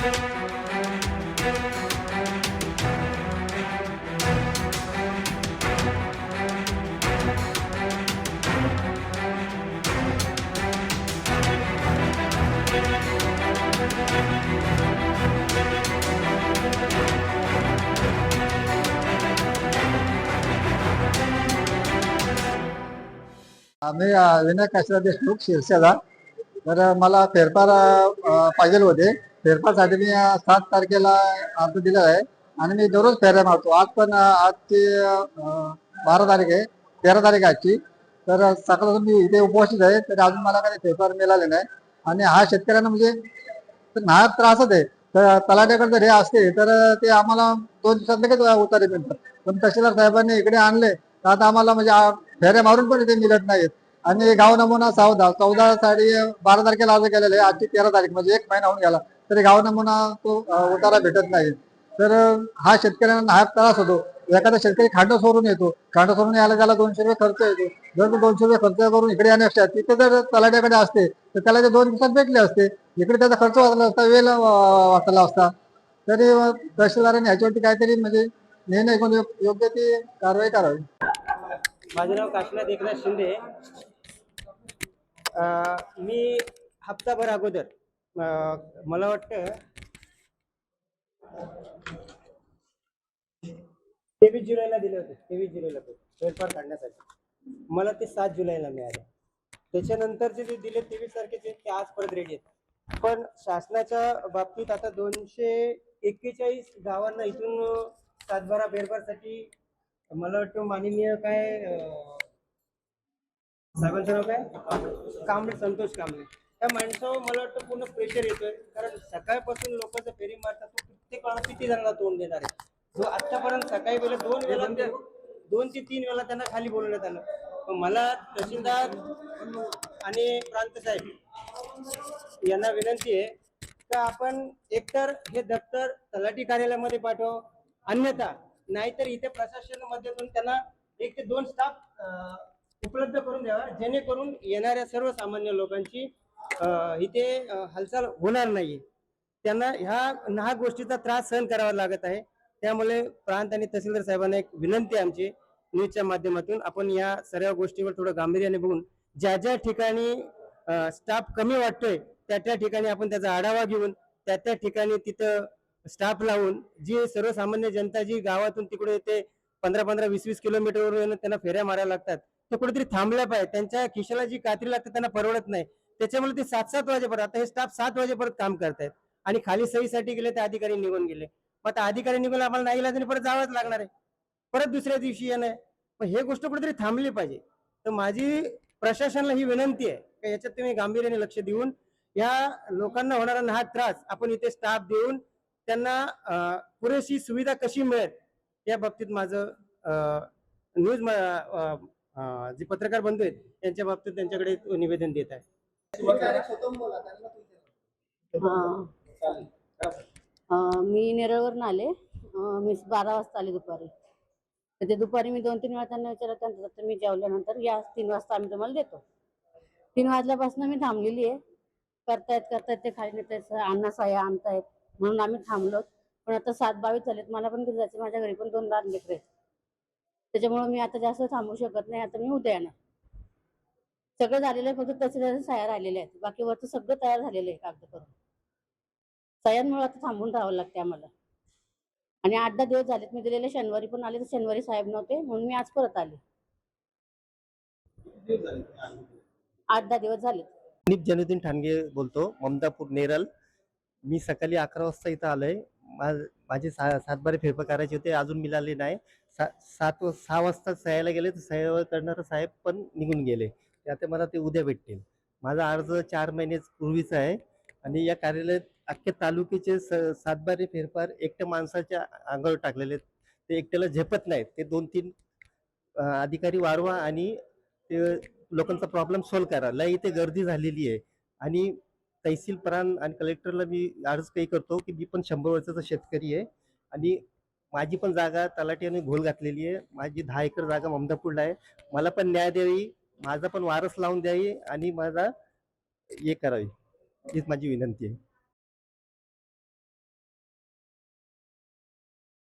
आम्ही विनायक काशीनाथ देशमुख शिरसेला. तर मला फेरफार पाहिजे होते. फेरफारसाठी मी 7 तारखेला अर्ज दिलेला आहे आणि मी दररोज फेऱ्या मारतो. आज पण आजची 12 तारीख आहे, 13 तारीख आजची. तर सकाळपासून मी इथे उपस्थित आहे, तर अजून मला काही फेरफार मिळाले नाही. आणि हा शेतकऱ्यांना म्हणजे नाहक त्रासच आहे. तर तलाठ्याकडे जर हे असते तर ते आम्हाला 2 दिवसात लगेच उतारे मिळतात. पण तहसीलदार साहेबांनी इकडे आणले तर आता आम्हाला म्हणजे फेऱ्या मारून पण इथे मिळत नाहीत. आणि गाव नमुना 14 साडी 12 तारखेला अर्ज केलेला आहे. आजची 13 तारीख म्हणजे 1 महिना होऊन गेला तरी गाव नमुना तो उतारा भेटत नाही. तर हा शेतकऱ्यांना नाहक त्रास होतो. एखादा शेतकरी खांड सोडून येतो, खांड सोडून यायला त्याला 200 रुपये खर्च येतो. जर तो 200 रुपये खर्च करून इकडे येण्यापेक्षा तिथे जर तलाठ्याकडे असते तर त्याला ते 2 दिवसात भेटले असते. इकडे त्याचा खर्च वाचला असता, वेळ वाचला असता. तरी तहसीलदारांनी ह्याच्यावरती काहीतरी म्हणजे निर्णय घेऊन योग्य ती कारवाई करावी. माझे नाव काशीनाथ एकनाथ शिंदे. मी हप्ताभर अगोदर मला वाटतं 23 जुलैला दिले होते. 23 जुलैला फेरफार काढण्यासाठी मला ते 7 जुलैला मिळाले. त्याच्यानंतरचे जे दिले 23 तारखेचे ते आज परत रेडी आहेत. पण शासनाच्या बाबतीत आता 241 गावांना इथून 7/12 फेरफारसाठी मला वाटतं माननीय साहेबांचं नाव काय, कांबळे, संतोष कांबळे, त्या माणसावर मला वाटतं पूर्ण प्रेशर येतोय. कारण सकाळपासून लोकांचं फेरी मारतात, तो प्रत्येक वेळा किती जणांना तोंड देणार आहे. जो आतापर्यंत सकाळी वेळेला 2 ते 3 वेळा त्यांना खाली बोलवण्यात आलं. पण मला तहसीलदार आणि प्रांत साहेब यांना विनंती आहे का आपण एकतर हे दप्तर तलाठी कार्यालयामध्ये पाठवा, अन्यथा नाहीतर इथे प्रशासन माध्यमातून त्यांना 1 ते 2 स्टाफ उपलब्ध करून द्यावा, जेणेकरून येणाऱ्या सर्वसामान्य लोकांची इथे हालचाल होणार नाही. त्यांना ह्या नाहक गोष्टीचा त्रास सहन करावा लागत आहे. त्यामुळे प्रांत आणि तहसीलदार साहेबांना एक विनंती आहे आमची न्यूजच्या माध्यमातून, आपण या सर्व गोष्टीवर थोडं गांभीर्याने बघून ज्या ज्या ठिकाणी स्टाफ कमी वाटतोय त्या ठिकाणी आपण त्याचा आढावा घेऊन त्या ठिकाणी तिथं स्टाफ लावून जी सर्वसामान्य जनता जी गावातून तिकडे येते 15-15, 20-20 किलोमीटरवरून त्यांना फेऱ्या मारायला लागतात, ते कुठेतरी थांबल्या पाहिजे. त्यांच्या खिशाला जी कात्री लागते त्यांना परवडत नाही. त्याच्यामुळे ते 7-7 वाजेपर्यंत, आता हे स्टाफ 7 वाजेपर्यंत काम करतायत आणि खाली सहीसाठी गेले ते अधिकारी निघून गेले. मग आता अधिकारी निघून आम्हाला नाही लागले, परत जावंच लागणार आहे, परत दुसऱ्या दिवशी येणं. पण हे गोष्ट कुठेतरी थांबली पाहिजे. तर माझी प्रशासनाला ही विनंती आहे की याच्यात तुम्ही गांभीर्याने लक्ष देऊन या लोकांना होणारा नाहक त्रास आपण इथे स्टाफ देऊन त्यांना पुरेशी सुविधा कशी मिळेल या बाबतीत माझं न्यूज जे पत्रकार बंधू आहेत त्यांच्या बाबतीत त्यांच्याकडे निवेदन देत आहे. मी नेरळवरून आले. मी 12 वाजता आले दुपारी. तर ते दुपारी मी 2-3 वेळा त्यांना विचारलं, त्यानंतर मी जेवल्यानंतर या 3 वाजता आम्ही तुम्हाला देतो. 3 वाजल्यापासून मी थांबलेली आहे. करतायत ते खाली नेतायत, अण्णा साया आणतायत म्हणून आम्ही थांबलो. पण आता 7:22 झालेत, मला पण घरी जायचं, माझ्या घरी पण 2 लहान लेकरं आहेत. त्याच्यामुळे मी आता जास्त थांबू शकत नाही. आता मी उद्या येणार. सगळं झालेलं आहे, फक्त तहसीलदार साया राहिलेल्या आहेत. बाकी वरचं सगळं तयार झालेलं आहे कागद करून. सायांमुळे आता थांबून राहावं लागते आम्हाला. आणि 8-10 दिवस झालेत, मी दिलेले शनिवारी पण आले, तर शनिवारी साहेब नव्हते म्हणून मी आज परत आले. 8-10 दिवस झाले. नीप जनुद्दीन ठाणगे बोलतो, ममदापूर नेरल. मी सकाळी 11 वाजता इथं आलोय. माझे 7/12 फेरफार करायचे होते, अजून मिळाले नाही. 6 वाजता सह्याला गेले तर सह्या करणारा साहेब पण निघून गेले. आता मला ते उद्या भेटतील. माझा अर्ज 4 महिने पूर्वीचा आहे आणि या कार्यालयात अख्ख्या तालुक्याचे 7/12 फेरफार एकट्या माणसाच्या अंगावर टाकलेले. ते एकट्याला झेपत नाहीत. ते 2-3 अधिकारी वाढवा आणि ते लोकांचा प्रॉब्लेम सॉल्व्ह करा. लय इथे गर्दी झालेली आहे आणि तहसील प्रांत आणि कलेक्टरला मी अर्ज काही करतो की मी पण 100 वर्षाचा शेतकरी आहे आणि माझी पण जागा तलाठ्याने घोल घातलेली आहे. माझी 10 एकर जागा ममदापूरला आहे. मला पण न्याय द्यावी, माझा पण वारस लावून द्यावी आणि माझा हे करावी, हीच माझी विनंती आहे.